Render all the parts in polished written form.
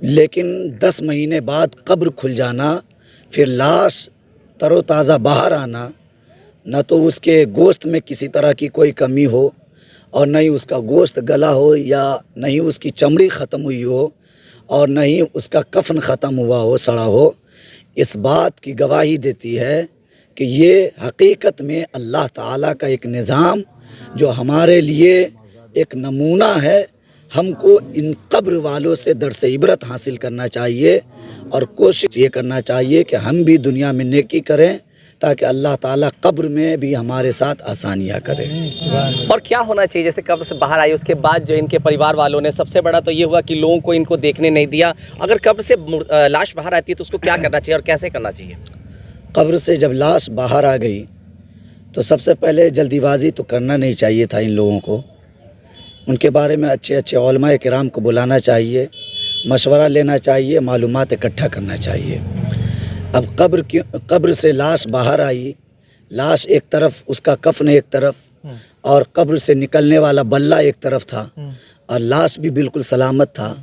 لیکن 10 مہینے بعد قبر کھل جانا، پھر لاش تر و تازہ باہر آنا، نہ تو اس کے گوشت میں کسی طرح کی کوئی کمی ہو اور نہ ہی اس کا گوشت گلا ہو، یا نہ ہی اس کی چمڑی ختم ہوئی ہو اور نہ ہی اس کا کفن ختم ہوا ہو، سڑا ہو، اس بات کی گواہی دیتی ہے کہ یہ حقیقت میں اللہ تعالیٰ کا ایک نظام جو ہمارے لیے ایک نمونہ ہے۔ ہم کو ان قبر والوں سے درس عبرت حاصل کرنا چاہیے اور کوشش یہ کرنا چاہیے کہ ہم بھی دنیا میں نیکی کریں تاکہ اللہ تعالیٰ قبر میں بھی ہمارے ساتھ آسانیاں کرے۔ اور کیا ہونا چاہیے جیسے قبر سے باہر آئی اس کے بعد جو ان کے پریوار والوں نے، سب سے بڑا تو یہ ہوا کہ لوگوں کو ان کو دیکھنے نہیں دیا، اگر قبر سے لاش باہر آتی ہے تو اس کو کیا کرنا چاہیے اور کیسے کرنا چاہیے؟ قبر سے جب لاش باہر آ گئی تو سب سے پہلے جلدی بازی تو کرنا نہیں چاہیے تھا ان لوگوں کو، ان کے بارے میں اچھے اچھے علماء کرام کو بلانا چاہیے، مشورہ لینا چاہیے، معلومات اکٹھا کرنا چاہیے۔ اب قبر سے لاش باہر آئی، لاش ایک طرف، اس کا کفن ایک طرف، اور قبر سے نکلنے والا بلہ ایک طرف تھا، اور لاش بھی بالکل سلامت تھا۔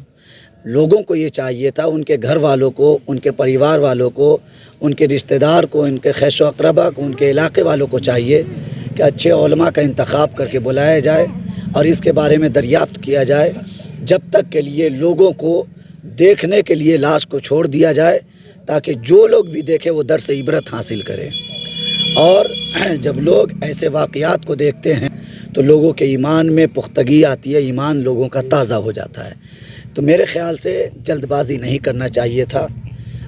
لوگوں کو یہ چاہیے تھا، ان کے گھر والوں کو، ان کے پریوار والوں کو، ان کے رشتہ دار کو، ان کے خیش و اقربا کو، ان کے علاقے والوں کو چاہیے کہ اچھے علماء کا انتخاب کر کے بلایا جائے اور اس کے بارے میں دریافت کیا جائے، جب تک کے لیے لوگوں کو دیکھنے کے لیے لاش کو چھوڑ دیا جائے تاکہ جو لوگ بھی دیکھے وہ درس عبرت حاصل کرے۔ اور جب لوگ ایسے واقعات کو دیکھتے ہیں تو لوگوں کے ایمان میں پختگی آتی ہے، ایمان لوگوں کا تازہ ہو جاتا ہے۔ تو میرے خیال سے جلد بازی نہیں کرنا چاہیے تھا،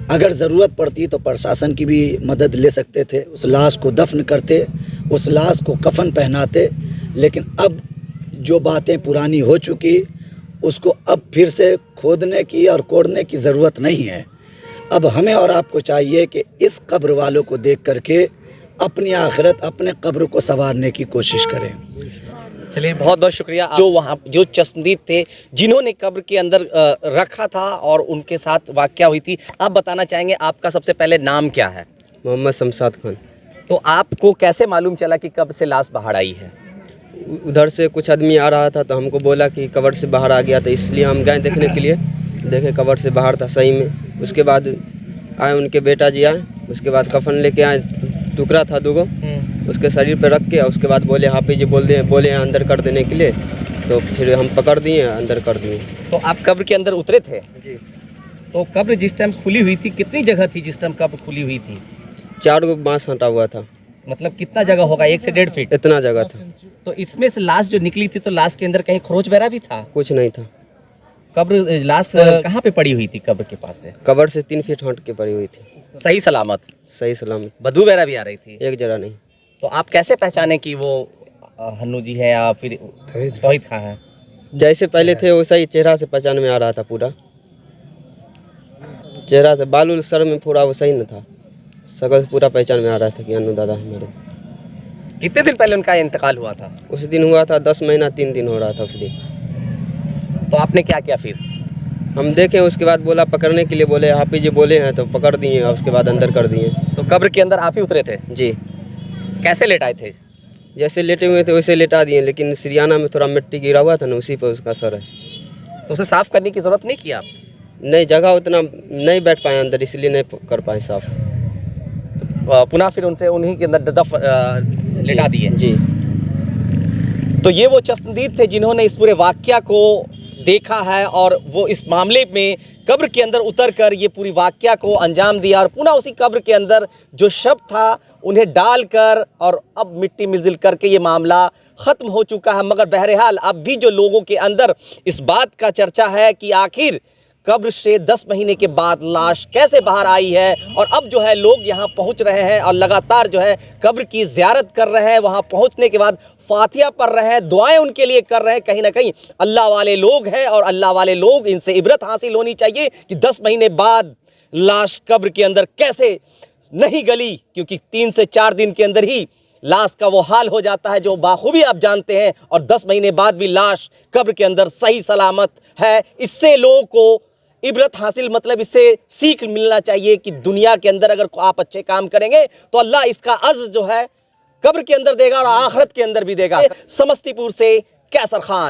اگر ضرورت پڑتی تو پرشاسن کی بھی مدد لے سکتے تھے، اس لاش کو دفن کرتے، اس لاش کو کفن پہناتے، لیکن اب جو باتیں پرانی ہو چکی اس کو اب پھر سے کھودنے کی اور کوڑنے کی ضرورت نہیں ہے۔ اب ہمیں اور آپ کو چاہیے کہ اس قبر والوں کو دیکھ کر کے اپنی آخرت، اپنے قبر کو سنوارنے کی کوشش کریں۔ چلیے بہت بہت شکریہ۔ جو وہاں جو چشمدید تھے جنہوں نے قبر کے اندر رکھا تھا اور ان کے ساتھ واقعہ ہوئی تھی، آپ بتانا چاہیں گے آپ کا سب سے پہلے نام کیا ہے؟ محمد شمشاد خان۔ تو آپ کو کیسے معلوم چلا کہ قبر سے لاش باہر آئی ہے؟ ادھر سے کچھ آدمی آ رہا تھا تو ہم کو بولا کہ قبر سے باہر آ گیا، تو اس لیے ہم گئے دیکھنے کے لیے، دیکھے قبر سے باہر تھا صحیح میں۔ اس کے بعد آئے ان کے بیٹا جی آئے، اس کے بعد کفن لے کے آئے، ٹکڑا تھا 2 اس کے شریر پہ رکھ کے، اس کے بعد بولے حافظ جی بولے ہیں اندر کر دینے کے لیے، تو پھر ہم پکڑ دیے، اندر کر دیے۔ تو آپ قبر کے اندر اترے تھے؟ جی۔ تو قبر جس ٹائم کھلی ہوئی تھی کتنی جگہ تھی جس ٹائم قبر کھلی ہوئی تھی؟ 4 بانس ہٹا ہوا تھا۔ مطلب کتنا جگہ ہوگا؟ 1 سے 1.5 فٹ؟ اتنا جگہ تھا۔ تو اس میں سے لاش جو نکلی تھی تو لاش کے اندر کہیں خروچ وغیرہ بھی تھا؟ کچھ نہیں تھا۔ قبر لاش کہاں پہ پڑی ہوئی تھی قبر کے پاس سے؟ قبر سے 3 فٹ ہٹ کے پڑی ہوئی تھی، صحیح سلامت؟ صحیح سلامت، بدبو وغیرہ بھی آ رہی تھی؟ ایک جگہ نہیں۔ تو آپ کیسے پہچانے کہ وہ ہنو جی ہے یا پھر توحید خان ہے؟ جیسے پہلے تھے ویسا ہی چہرہ سے پہچان میں آ رہا تھا، پورا چہرہ سے، بال سر میں پورا ویسا ہی نہ تھا، شکل سے پورا پہچان میں آ رہا تھا کہ انو دادا ہمارے۔ کتنے دن پہلے ان کا انتقال ہوا تھا؟ اس دن ہوا تھا 10 مہینہ 3 دن ہو رہا تھا اس دن۔ تو آپ نے کیا کیا پھر؟ ہم دیکھیں، اس کے بعد بولا پکڑنے کے لیے، بولے حافظ جی بولے ہیں تو پکڑ دیے، اور اس کے بعد اندر کر دیے۔ تو قبر کے اندر آپ ہی اترے تھے؟ جی۔ کیسے لیٹ آئے تھے؟ جیسے لیٹے ہوئے تھے ویسے لیٹا دیے، لیکن سریانہ میں تھوڑا مٹی گرا ہوا تھا نا، اسی پہ اس کا اثر ہے۔ تو اسے صاف کرنے کی ضرورت نہیں کی آپ؟ نہیں، جگہ اتنا نہیں بیٹھ پائے اندر، اس لیے نہیں کر پائے صاف۔ پناہ پھر ان سے انہی کے اندر لٹا دیے؟ جی۔ تو یہ وہ چشمدید تھے جنہوں نے اس پورے واقعہ کو دیکھا ہے اور وہ اس معاملے میں قبر کے اندر اتر کر یہ پوری واقعہ کو انجام دیا، اور پناہ اسی قبر کے اندر جو شب تھا انہیں ڈال کر اور اب مٹی منزل کر کے یہ معاملہ ختم ہو چکا ہے۔ مگر بہرحال اب بھی جو لوگوں کے اندر اس بات کا چرچا ہے کہ آخر قبر سے 10 مہینے کے بعد لاش کیسے باہر آئی ہے، اور اب جو ہے لوگ یہاں پہنچ رہے ہیں اور لگاتار جو ہے قبر کی زیارت کر رہے ہیں، وہاں پہنچنے کے بعد فاتحہ پڑھ رہے ہیں، دعائیں ان کے لیے کر رہے ہیں۔ کہیں نہ کہیں اللہ والے لوگ ہیں اور اللہ والے لوگ، ان سے عبرت حاصل ہونی چاہیے کہ 10 مہینے بعد لاش قبر کے اندر کیسے نہیں گلی، کیونکہ 3 سے 4 دن کے اندر ہی لاش کا وہ حال ہو جاتا ہے جو بخوبی آپ جانتے ہیں، اور 10 مہینے بعد بھی لاش قبر کے اندر صحیح سلامت ہے۔ اس سے لوگوں کو عبرت حاصل، مطلب اس سے سیکھ ملنا چاہیے کہ دنیا کے اندر اگر آپ اچھے کام کریں گے تو اللہ اس کا عزر جو ہے قبر کے اندر دے گا اور آخرت کے اندر بھی دے گا۔ سمستی پور سے کیسر خان۔